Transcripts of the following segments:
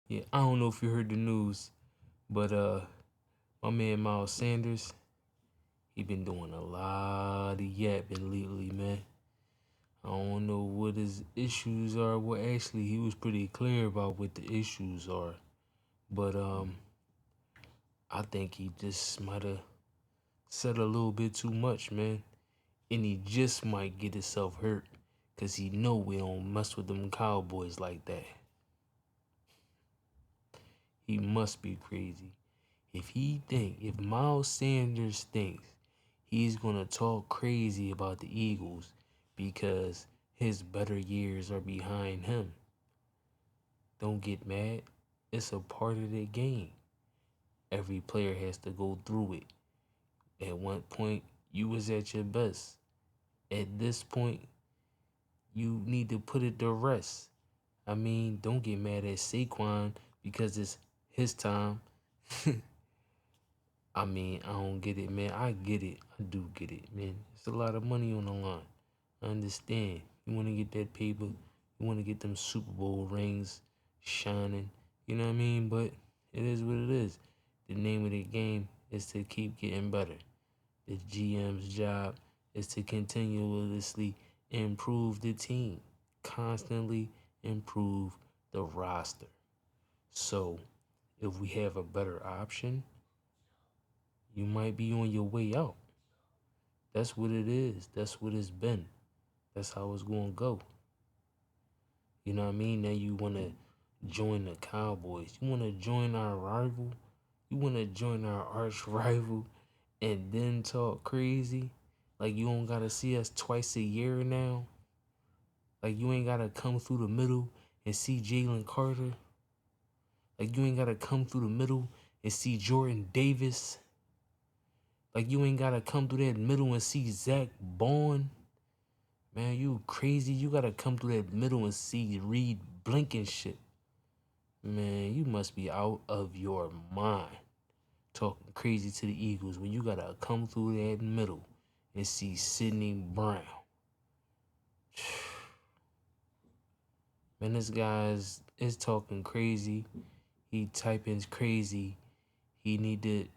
Yeah, I don't know if you heard the news, but my man Miles Sanders, he been doing a lot of yapping lately, man. I don't know what his issues are. Well, actually, he was pretty clear about what the issues are, but I think he just might have said a little bit too much, man, and he just might get himself hurt, cause he know we don't mess with them Cowboys like that. He must be crazy. If Miles Sanders thinks he's gonna talk crazy about the Eagles because his better years are behind him, don't get mad. It's a part of the game. Every player has to go through it. At one point, you was at your best. At this point, you need to put it to rest. I mean, don't get mad at Saquon because it's his time. I mean, I don't get it, man. I get it. I do get it, man. It's a lot of money on the line. I understand. You want to get that paper. You want to get them Super Bowl rings shining. You know what I mean? But it is what it is. The name of the game is to keep getting better. The GM's job is to continuously improve the team, constantly improve the roster. So, if we have a better option, you might be on your way out. That's what it is. That's what it's been. That's how it's going to go. You know what I mean? Now you want to join the Cowboys. You want to join our rival. You want to join our arch rival and then talk crazy. Like you don't got to see us twice a year now. Like you ain't got to come through the middle and see Jalen Carter. Like you ain't got to come through the middle and see Jordan Davis. Like you ain't got to come through that middle and see Zach Bond. Man, you crazy. You gotta come through that middle and see Reed Blankenship. Man, you must be out of your mind talking crazy to the Eagles when you gotta come through that middle and see Sidney Brown. Man, this guy's talking crazy. He typing crazy. He need to,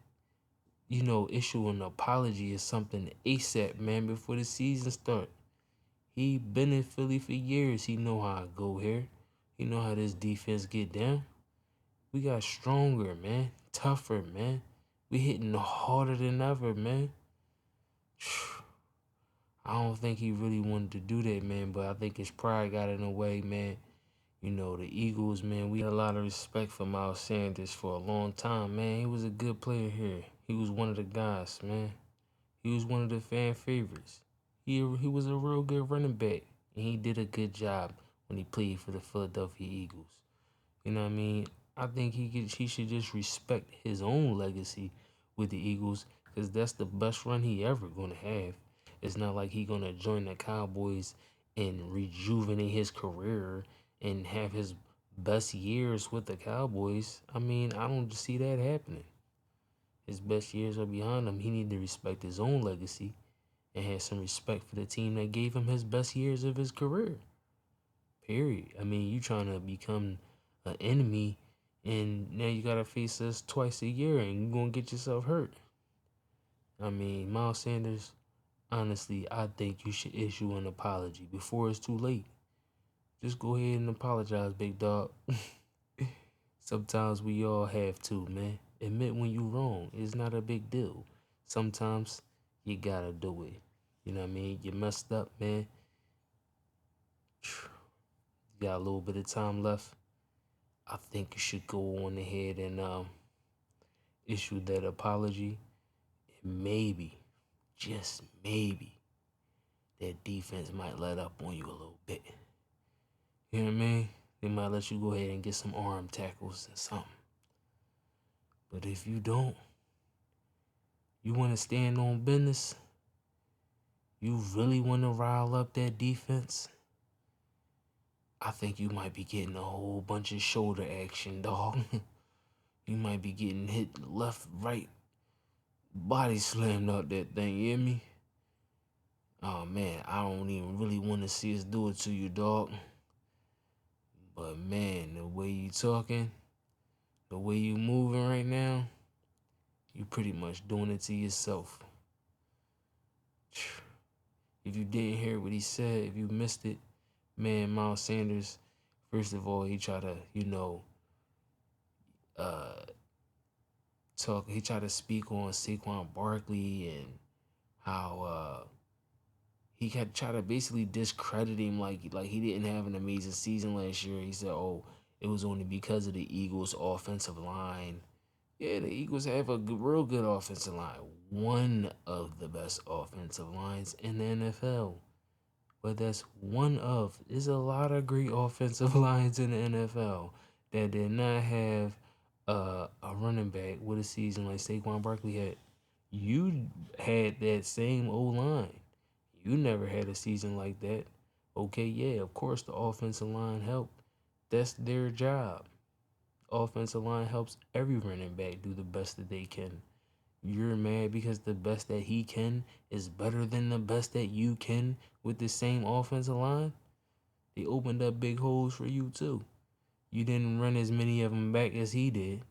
issue an apology or something ASAP, man, before the season start. He been in Philly for years. He know how I go here. He know how this defense get down. We got stronger, man. Tougher, man. We hitting harder than ever, man. I don't think he really wanted to do that, man, but I think his pride got in the way, man. The Eagles, man, we had a lot of respect for Miles Sanders for a long time, man. He was a good player here. He was one of the guys, man. He was one of the fan favorites. He was a real good running back, and he did a good job when he played for the Philadelphia Eagles. You know what I mean? I think he should just respect his own legacy with the Eagles because that's the best run he ever gonna have. It's not like he gonna join the Cowboys and rejuvenate his career and have his best years with the Cowboys. I mean, I don't see that happening. His best years are behind him. He need to respect his own legacy and have some respect for the team that gave him his best years of his career. Period. I mean, you trying to become an enemy, and now you gotta face us twice a year, and you gonna get yourself hurt. I mean, Miles Sanders. Honestly, I think you should issue an apology before it's too late. Just go ahead and apologize, big dog. Sometimes we all have to, man. Admit when you wrong. It's not a big deal. Sometimes you gotta do it. You know what I mean? You messed up, man. You got a little bit of time left. I think you should go on ahead and issue that apology. And maybe, just maybe, that defense might let up on you a little bit. You know what I mean? They might let you go ahead and get some arm tackles and something. But if you don't, you want to stand on business, you really want to rile up that defense, I think you might be getting a whole bunch of shoulder action, dog. You might be getting hit left, right, body slammed out that thing, you hear me? Oh man, I don't even really want to see us do it to you, dog. But man, the way you talking, The way you moving right now, you pretty much doing it to yourself. If you didn't hear what he said, if you missed it, man, Miles Sanders, first of all, he tried to, uh, he tried to speak on Saquon Barkley and how he had tried to basically discredit him like he didn't have an amazing season last year. He said, "Oh, it was only because of the Eagles' offensive line." Yeah, the Eagles have a real good offensive line, one of the best offensive lines in the NFL. But that's one of. There's a lot of great offensive lines in the NFL that did not have a running back with a season like Saquon Barkley had. You had that same O line. You never had a season like that. Okay, yeah, of course the offensive line helped. That's their job. Offensive line helps every running back do the best that they can. You're mad because the best that he can is better than the best that you can with the same offensive line? They opened up big holes for you too. You didn't run as many of them back as he did.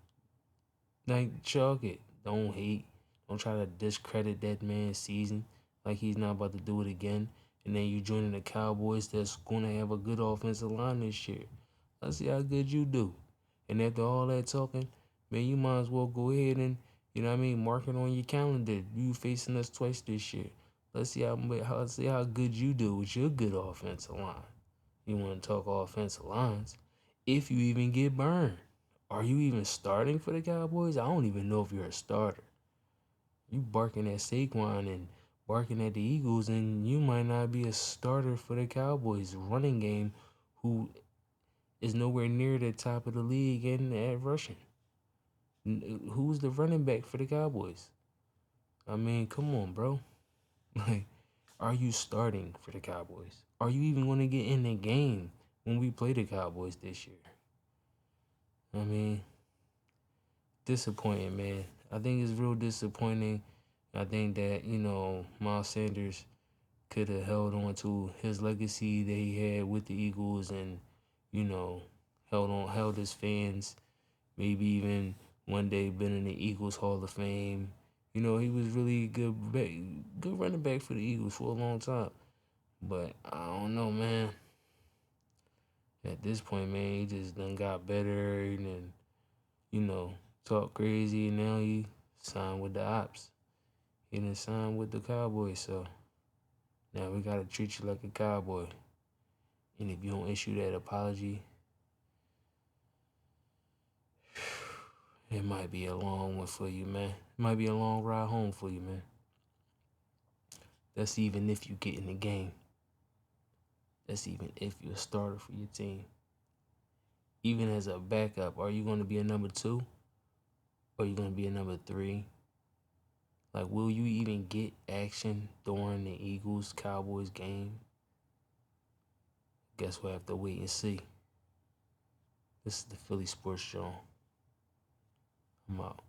Like, chalk it. Don't hate. Don't try to discredit that man's season like he's not about to do it again. And then you joining the Cowboys that's going to have a good offensive line this year. Let's see how good you do. And after all that talking, man, you might as well go ahead and, mark it on your calendar. You facing us twice this year. Let's see how good you do with your good offensive line. You want to talk offensive lines? If you even get burned. Are you even starting for the Cowboys? I don't even know if you're a starter. You barking at Saquon and barking at the Eagles, and you might not be a starter for the Cowboys running game, who is nowhere near the top of the league and at rushing. Who's the running back for the Cowboys? I mean, come on, bro. Like, are you starting for the Cowboys? Are you even going to get in the game when we play the Cowboys this year? I mean, disappointing, man. I think it's real disappointing. I think that, Miles Sanders could have held on to his legacy that he had with the Eagles and, you know, held his fans, maybe even one day been in the Eagles Hall of Fame. He was really good running back for the Eagles for a long time. But I don't know, man. At this point, man, he just done got better and, you know, talk crazy, and now he signed with the Ops. He didn't sign with the Cowboys, so now we gotta treat you like a cowboy. And if you don't issue that apology, it might be a long one for you, man. It might be a long ride home for you, man. That's even if you get in the game. That's even if you're a starter for your team. Even as a backup, are you going to be a number 2? Or are you going to be a number 3? Like, will you even get action during the Eagles-Cowboys game? Guess we'll have to wait and see. This is the Philly Sports Jawn. I'm out.